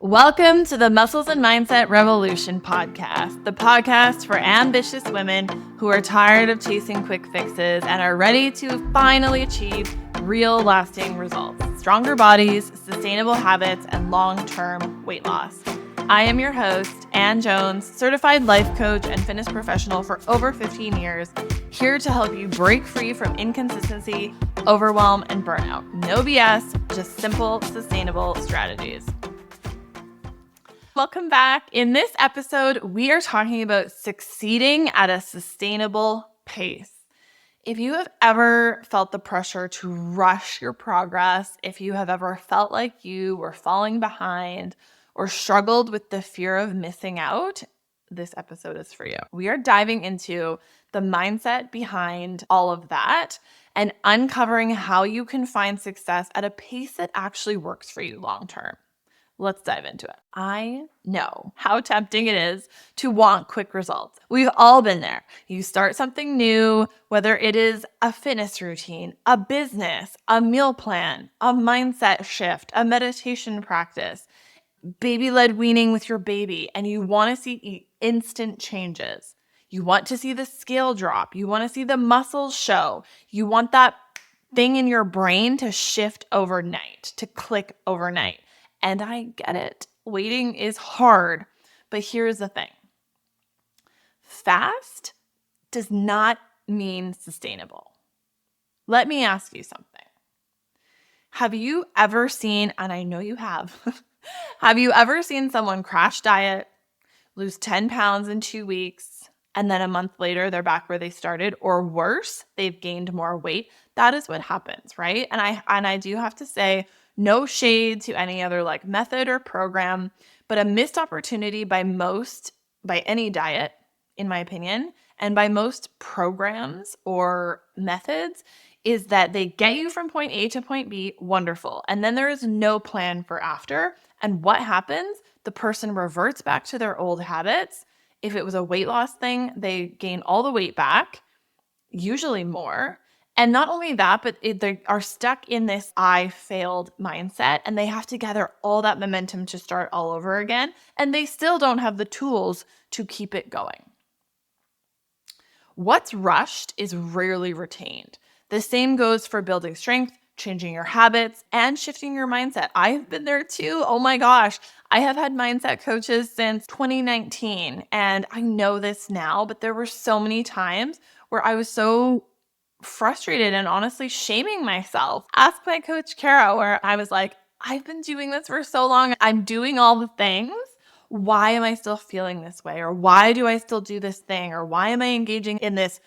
Welcome to the Muscles and Mindset Revolution podcast, the podcast for ambitious women who are tired of chasing quick fixes and are ready to finally achieve real lasting results, stronger bodies, sustainable habits, and long-term weight loss. I am your host, Ann Jones, certified life coach and fitness professional for over 15 years, here to help you break free from inconsistency, overwhelm, and burnout. No BS, just simple, sustainable strategies. Welcome back. In this episode, we are talking about succeeding at a sustainable pace. If you have ever felt the pressure to rush your progress, if you have ever felt like you were falling behind or struggled with the fear of missing out, this episode is for you. We are diving into the mindset behind all of that and uncovering how you can find success at a pace that actually works for you long term. Let's dive into it. I know how tempting it is to want quick results. We've all been there. You start something new, whether it is a fitness routine, a business, a meal plan, a mindset shift, a meditation practice, baby-led weaning with your baby, and you want to see instant changes. You want to see the scale drop. You want to see the muscles show. You want that thing in your brain to shift overnight, to click overnight. And I get it. Waiting is hard, but here's the thing. Fast does not mean sustainable. Let me ask you something. Have you ever seen, and I know you have, have you ever seen someone crash diet, lose 10 pounds in 2 weeks, and then a month later they're back where they started, or worse, they've gained more weight? That is what happens, right? And I do have to say, no shade to any other method or program, but a missed opportunity by any diet, in my opinion, and by most programs or methods is that they get you from point A to point B, wonderful. And then there is no plan for after. And what happens? The person reverts back to their old habits. If it was a weight loss thing, they gain all the weight back, usually more. And not only that, but they are stuck in this I failed mindset, and they have to gather all that momentum to start all over again, and they still don't have the tools to keep it going. What's rushed is rarely retained. The same goes for building strength, changing your habits, and shifting your mindset. I've been there too. Oh my gosh. I have had mindset coaches since 2019, and I know this now, but there were so many times where I was so frustrated and honestly shaming myself. Ask my coach, Kara, where I was like, I've been doing this for so long. I'm doing all the things. Why am I still feeling this way? Or why do I still do this thing? Or why am I engaging in this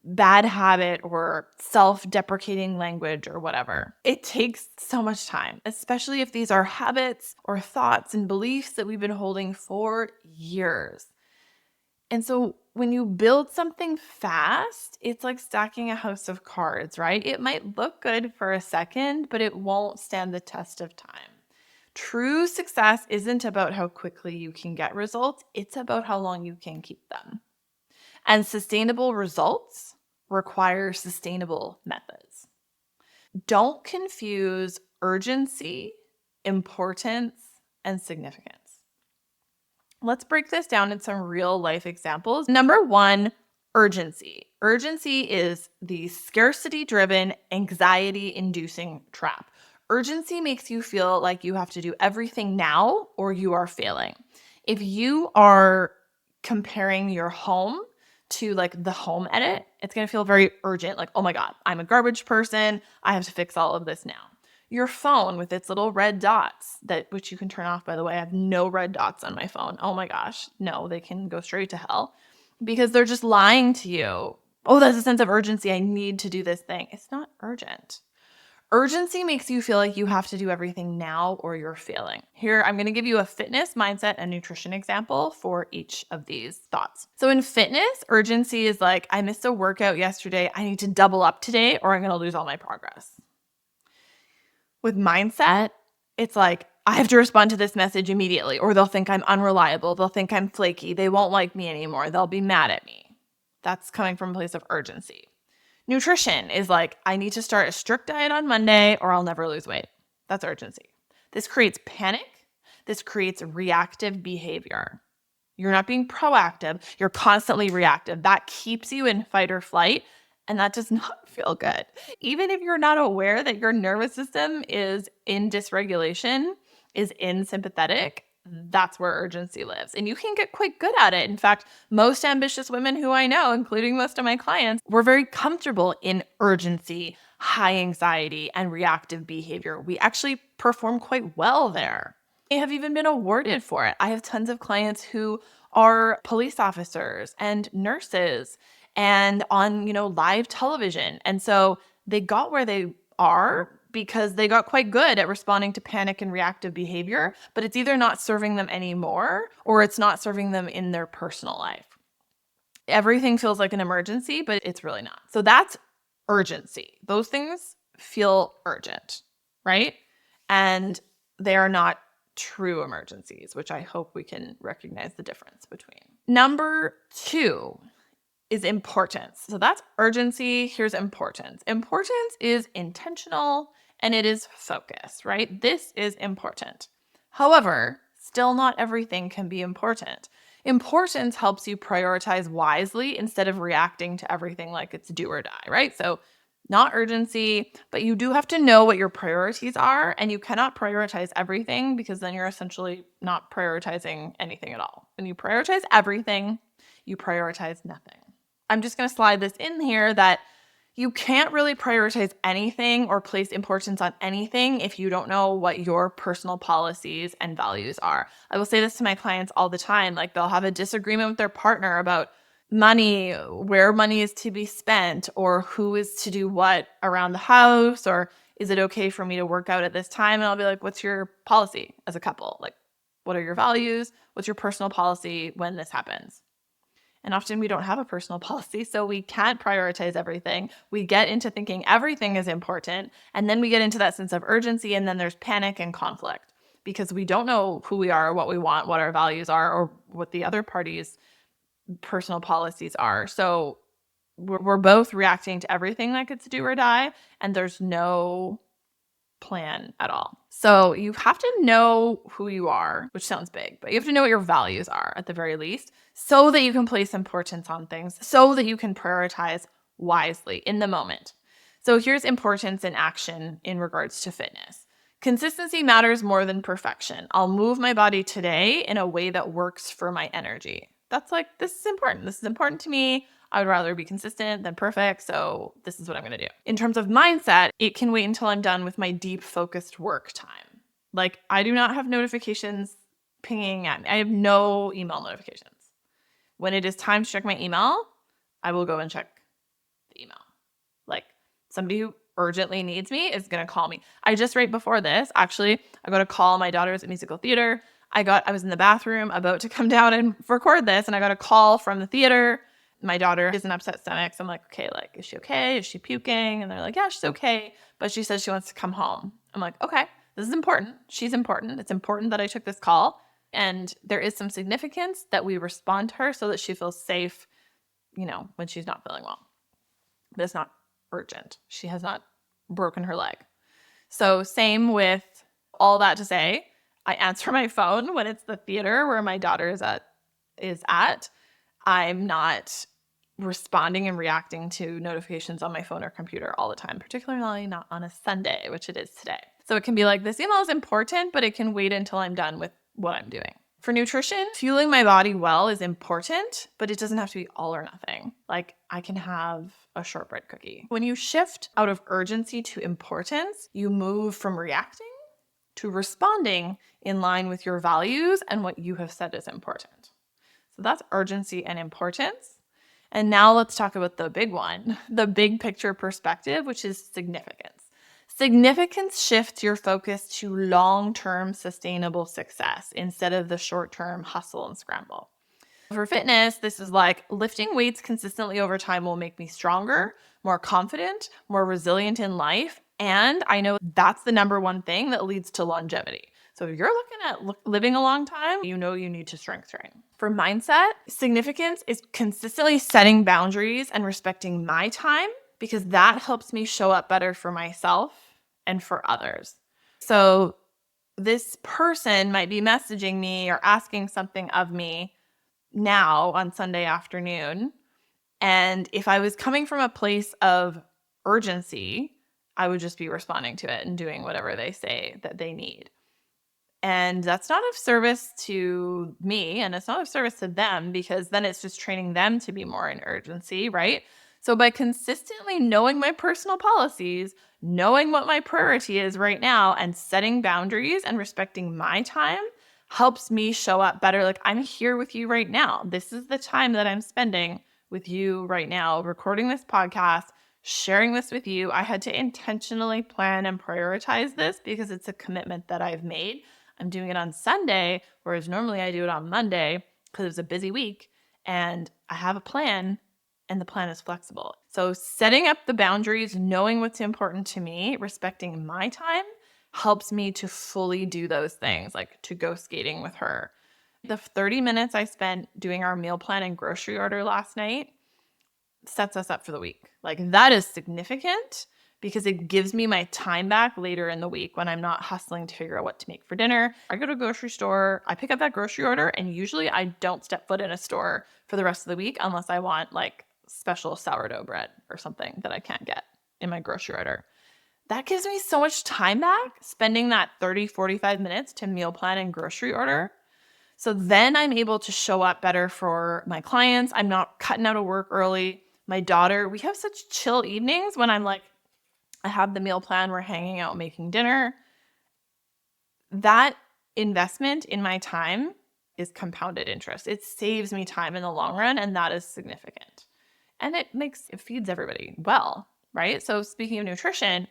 bad habit or self-deprecating language or whatever? It takes so much time, especially if these are habits or thoughts and beliefs that we've been holding for years. And so when you build something fast, it's like stacking a house of cards, right? It might look good for a second, but it won't stand the test of time. True success isn't about how quickly you can get results. It's about how long you can keep them. And sustainable results require sustainable methods. Don't confuse urgency, importance, and significance. Let's break this down in some real life examples. Number one, urgency. Urgency is the scarcity-driven, anxiety-inducing trap. Urgency makes you feel like you have to do everything now or you are failing. If you are comparing your home to the home edit, it's going to feel very urgent. Like, oh my God, I'm a garbage person. I have to fix all of this now. Your phone with its little red dots, which you can turn off, by the way. I have no red dots on my phone. Oh my gosh. No, they can go straight to hell because they're just lying to you. Oh, that's a sense of urgency. I need to do this thing. It's not urgent. Urgency makes you feel like you have to do everything now or you're failing. Here, I'm going to give you a fitness, mindset, and nutrition example for each of these thoughts. So in fitness, urgency is like, I missed a workout yesterday. I need to double up today or I'm going to lose all my progress. With mindset, it's like, I have to respond to this message immediately, or they'll think I'm unreliable. They'll think I'm flaky. They won't like me anymore. They'll be mad at me. That's coming from a place of urgency. Nutrition is like, I need to start a strict diet on Monday or I'll never lose weight. That's urgency. This creates panic. this creates reactive behavior. You're not being proactive. You're constantly reactive. That keeps you in fight or flight, and that does not feel good. Even if you're not aware that your nervous system is in dysregulation, is in sympathetic, that's where urgency lives. And you can get quite good at it. In fact, most ambitious women who I know, including most of my clients, were very comfortable in urgency, high anxiety, and reactive behavior. We actually perform quite well there. They have even been awarded for it. I have tons of clients who are police officers and nurses and on, live television. And so they got where they are because they got quite good at responding to panic and reactive behavior, but it's either not serving them anymore or it's not serving them in their personal life. Everything feels like an emergency, but it's really not. So that's urgency. Those things feel urgent, right? And they are not true emergencies, which I hope we can recognize the difference between. Number 2 is importance. So that's urgency. Here's importance. Importance is intentional and it is focused, right? This is important. However, still not everything can be important. Importance helps you prioritize wisely instead of reacting to everything like it's do or die, right? So not urgency, but you do have to know what your priorities are, and you cannot prioritize everything because then you're essentially not prioritizing anything at all. When you prioritize everything, you prioritize nothing. I'm just going to slide this in here that you can't really prioritize anything or place importance on anything if you don't know what your personal policies and values are. I will say this to my clients all the time. Like, they'll have a disagreement with their partner about money, where money is to be spent, or who is to do what around the house, or is it okay for me to work out at this time? And I'll be like, what's your policy as a couple? Like, what are your values? What's your personal policy when this happens? And often we don't have a personal policy, so we can't prioritize everything. We get into thinking everything is important, and then we get into that sense of urgency, and then there's panic and conflict because we don't know who we are, what we want, what our values are, or what the other party's personal policies are. So we're both reacting to everything like it's do or die, and there's no plan at all. So you have to know who you are, which sounds big, but you have to know what your values are at the very least, so that you can place importance on things, so that you can prioritize wisely in the moment. So here's importance in action in regards to fitness. Consistency matters more than perfection. I'll move my body today in a way that works for my energy. That's like, this is important. This is important to me. I would rather be consistent than perfect, so this is what I'm going to do. In terms of mindset, it can wait until I'm done with my deep focused work time. Like, I do not have notifications pinging at me. I have no email notifications. When it is time to check my email, I will go and check the email. Like, somebody who urgently needs me is going to call me. Right before this, actually, I got a call. My daughter's at musical theater. I was in the bathroom about to come down and record this, and I got a call from the theater. My daughter has an upset stomach. So I'm like, okay, like, is she okay? Is she puking? And they're like, yeah, she's okay. But she says she wants to come home. I'm like, okay, this is important. She's important. It's important that I took this call. And there is some significance that we respond to her so that she feels safe, when she's not feeling well. But it's not urgent. She has not broken her leg. So same with all that to say, I answer my phone when it's the theater where my daughter is at. I'm not responding and reacting to notifications on my phone or computer all the time, particularly not on a Sunday, which it is today. So it can be like, this email is important, but it can wait until I'm done with what I'm doing. For nutrition, fueling my body well is important, but it doesn't have to be all or nothing. Like, I can have a shortbread cookie. When you shift out of urgency to importance, you move from reacting to responding in line with your values and what you have said is important. So that's urgency and importance. And now let's talk about the big one, the big picture perspective, which is significance. Significance shifts your focus to long-term sustainable success instead of the short-term hustle and scramble. For fitness, this is like lifting weights consistently over time will make me stronger, more confident, more resilient in life. And I know that's the number one thing that leads to longevity. So if you're looking at living a long time, you need to strength train. For mindset, significance is consistently setting boundaries and respecting my time because that helps me show up better for myself and for others. So this person might be messaging me or asking something of me now on Sunday afternoon. And if I was coming from a place of urgency, I would just be responding to it and doing whatever they say that they need. And that's not of service to me, and it's not of service to them, because then it's just training them to be more in urgency, right? So by consistently knowing my personal policies, knowing what my priority is right now, and setting boundaries and respecting my time helps me show up better. Like, I'm here with you right now. This is the time that I'm spending with you right now, recording this podcast, sharing this with you. I had to intentionally plan and prioritize this because it's a commitment that I've made. I'm doing it on Sunday, whereas normally I do it on Monday because it was a busy week, and I have a plan, and the plan is flexible. So setting up the boundaries, knowing what's important to me, respecting my time helps me to fully do those things, like to go skating with her. The 30 minutes I spent doing our meal plan and grocery order last night sets us up for the week. Like, that is significant because it gives me my time back later in the week when I'm not hustling to figure out what to make for dinner. I go to a grocery store, I pick up that grocery order, and usually I don't step foot in a store for the rest of the week unless I want like special sourdough bread or something that I can't get in my grocery order. That gives me so much time back, spending that 30, 45 minutes to meal plan and grocery order. So then I'm able to show up better for my clients. I'm not cutting out of work early. My daughter, we have such chill evenings when I'm like, I have the meal plan, we're hanging out, making dinner. That investment in my time is compounded interest. It saves me time in the long run, and that is significant. And it feeds everybody well, right? So speaking of nutrition,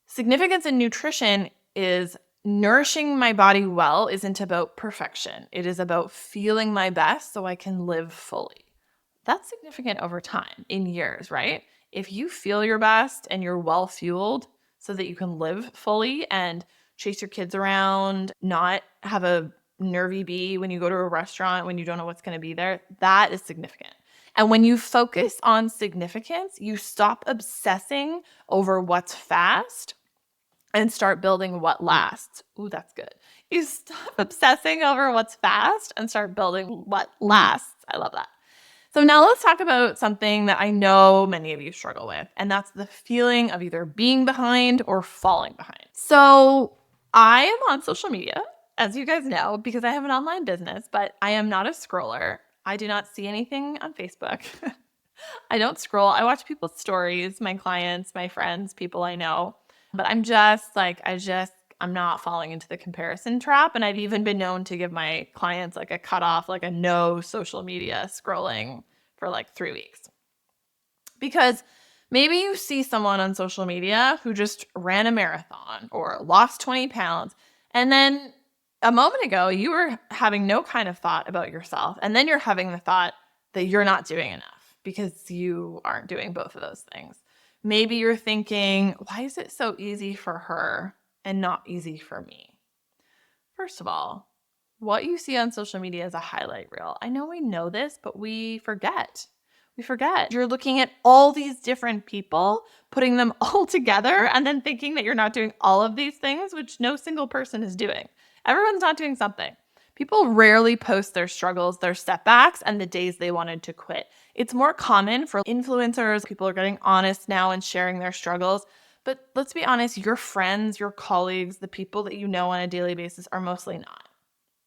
significance in nutrition is nourishing my body well isn't about perfection. It is about feeling my best so I can live fully. That's significant over time, in years, right? If you feel your best and you're well fueled so that you can live fully and chase your kids around, not have a nervy bee when you go to a restaurant when you don't know what's going to be there, that is significant. And when you focus on significance, you stop obsessing over what's fast and start building what lasts. Ooh, that's good. You stop obsessing over what's fast and start building what lasts. I love that. So now let's talk about something that I know many of you struggle with, and that's the feeling of either being behind or falling behind. So I am on social media, as you guys know, because I have an online business, but I am not a scroller. I do not see anything on Facebook. I don't scroll. I watch people's stories, my clients, my friends, people I know. But I'm just like, I'm not falling into the comparison trap. And I've even been known to give my clients like a cutoff, like a no social media scrolling for like 3 weeks. Because maybe you see someone on social media who just ran a marathon or lost 20 pounds. And then a moment ago, you were having no kind of thought about yourself. And then you're having the thought that you're not doing enough because you aren't doing both of those things. Maybe you're thinking, why is it so easy for her and not easy for me? First of all, what you see on social media is a highlight reel. I know we know this, but we forget. We forget. You're looking at all these different people, putting them all together, and then thinking that you're not doing all of these things, which no single person is doing. Everyone's not doing something. People rarely post their struggles, their setbacks, and the days they wanted to quit. It's more common for influencers. People are getting honest now and sharing their struggles. But let's be honest, your friends, your colleagues, the people that you know on a daily basis are mostly not.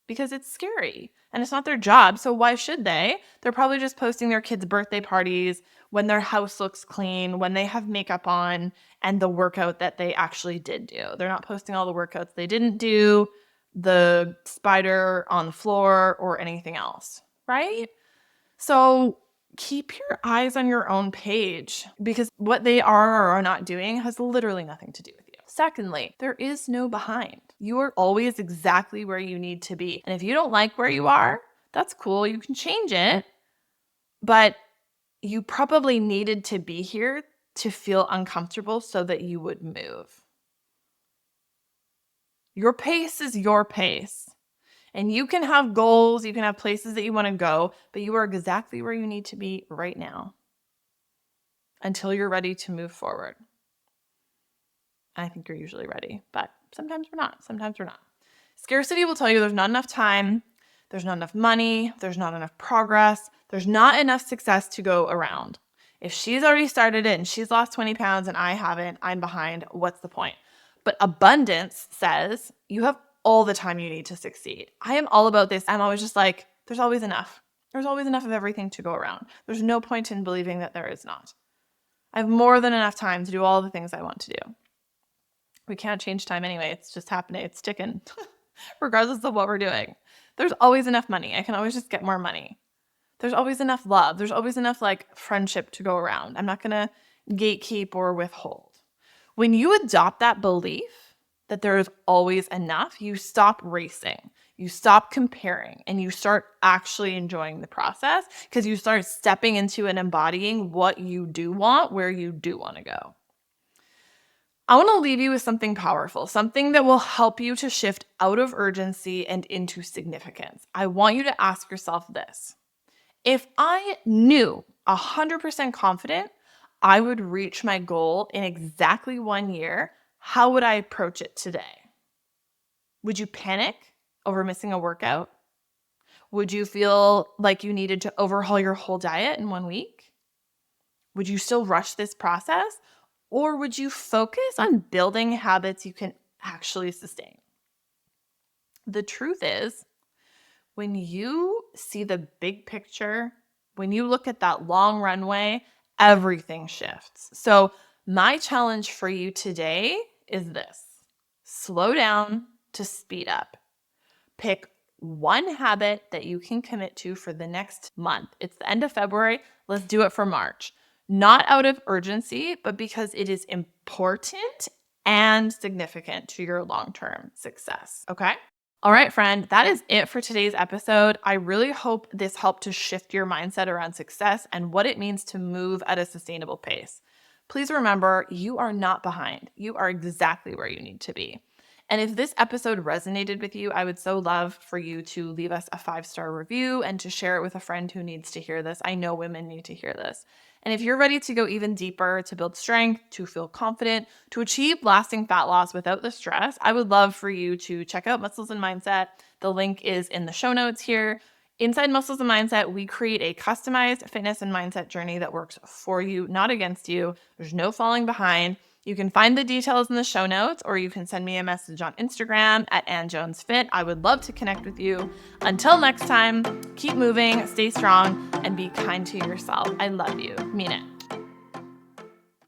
Because it's scary and it's not their job. So why should they? They're probably just posting their kids' birthday parties, when their house looks clean, when they have makeup on, and the workout that they actually did do. They're not posting all the workouts they didn't do, the spider on the floor, or anything else, right? So keep your eyes on your own page, because what they are or are not doing has literally nothing to do with you. Secondly, there is no behind. You are always exactly where you need to be. And if you don't like where you are, that's cool. You can change it. But you probably needed to be here to feel uncomfortable so that you would move. Your pace is your pace. And you can have goals, you can have places that you want to go, but you are exactly where you need to be right now until you're ready to move forward. I think you're usually ready, but Sometimes we're not. Sometimes we're not. Scarcity will tell you there's not enough time, there's not enough money, there's not enough progress, there's not enough success to go around. If she's already started it and she's lost 20 pounds and I haven't, I'm behind. What's the point? But abundance says you have all the time you need to succeed. I am all about this. I'm always just like, there's always enough. There's always enough of everything to go around. There's no point in believing that there is not. I have more than enough time to do all the things I want to do. We can't change time anyway. It's just happening. It's ticking, regardless of what we're doing. There's always enough money. I can always just get more money. There's always enough love. There's always enough friendship to go around. I'm not going to gatekeep or withhold. When you adopt that belief that there is always enough, you stop racing, you stop comparing, and you start actually enjoying the process because you start stepping into and embodying what you do want, where you do want to go. I want to leave you with something powerful, something that will help you to shift out of urgency and into significance. I want you to ask yourself this. If I knew 100% confident I would reach my goal in exactly 1 year, how would I approach it today? Would you panic over missing a workout? Would you feel like you needed to overhaul your whole diet in 1 week? Would you still rush this process? Or would you focus on building habits you can actually sustain? The truth is, when you see the big picture, when you look at that long runway, everything shifts. So my challenge for you today is this. Slow down to speed up. Pick one habit that you can commit to for the next month. It's the end of February. Let's do it for March. Not out of urgency, but because it is important and significant to your long-term success. Okay? All right, friend, that is it for today's episode. I really hope this helped to shift your mindset around success and what it means to move at a sustainable pace. Please remember, you are not behind. You are exactly where you need to be. And if this episode resonated with you, I would so love for you to leave us a 5-star review and to share it with a friend who needs to hear this. I know women need to hear this. And if you're ready to go even deeper, to build strength, to feel confident, to achieve lasting fat loss without the stress, I would love for you to check out Muscles and Mindset. The link is in the show notes here. Inside Muscles and Mindset, we create a customized fitness and mindset journey that works for you, not against you. There's no falling behind. You can find the details in the show notes, or you can send me a message on Instagram at AnnJonesFit. I would love to connect with you. Until next time, keep moving, stay strong, and be kind to yourself. I love you. Mean it.